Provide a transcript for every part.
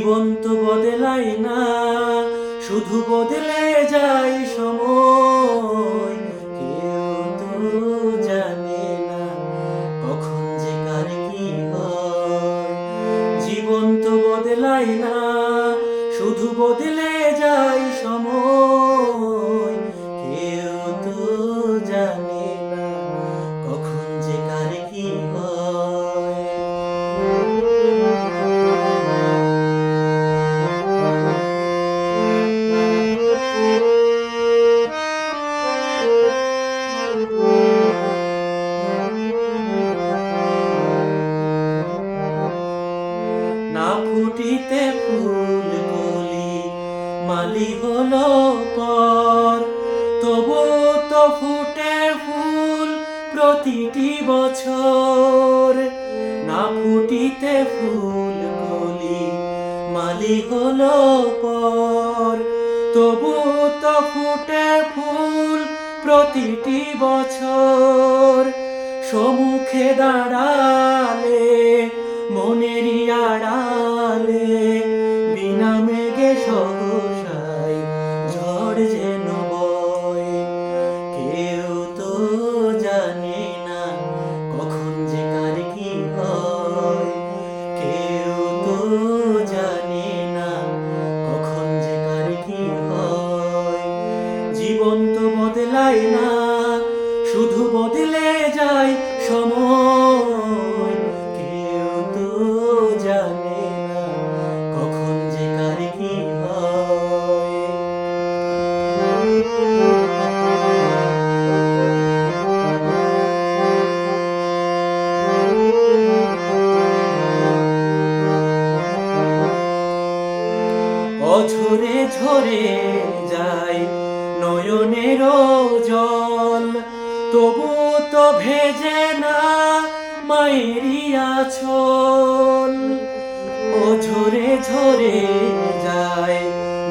জীবন তো বদলায় না, শুধু বদলে যায় সময়। কেউ তো জানে না কখন যে কার কি হয়। জীবন তো বদলায় না, শুধু বদলে যায় সময়। কেউ তো জানে না কখন যে কার কি হয়। না ফুটিতে ফুল কলি মালি হলো পর, তবু তো ফুটে ফুল প্রতিটি বছর। না ফুটিতে ফুল কলি মালি হলো পর, তবু তো ফুটে ফুল প্রতিটি বছর। সম্মুখে দাঁড়ালে মনেরই আড়ালে বিনা মেঘে সহসায় ঝড় যেন বয়। কেউ তো জানে না কখন যে কার কি হয়। কেউ তো জানে না কখন যে কার কি হয়। জীবন তো বদলায় না, শুধু বদলে যায় সময়। কেউ তো জানে না কখন যে কার কি হয়। অঝরে ঝরে যায় নয়নের জল, তবু তো ভেজে না মায়েরই আঁচল। অঝরে ঝরে যায়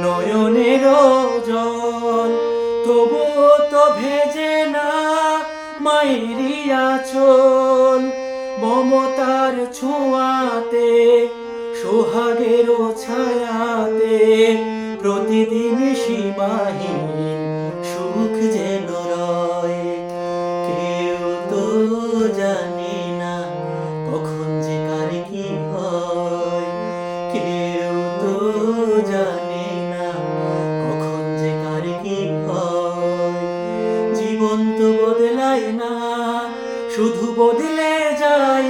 নয়নের জল, তবু তো ভেজে না মায়েরই আঁচল। মমতার ছোঁয়াতে সোহাগের ছায়াতে প্রতিদিন সীমাহীন সুখ যেন রয়। কেউ তো জানে না কখন যে কার কি হয়। কেউ তো জানে না কখন যে কার কি হয়। জীবন তো বদলায় না, শুধু বদলে যায়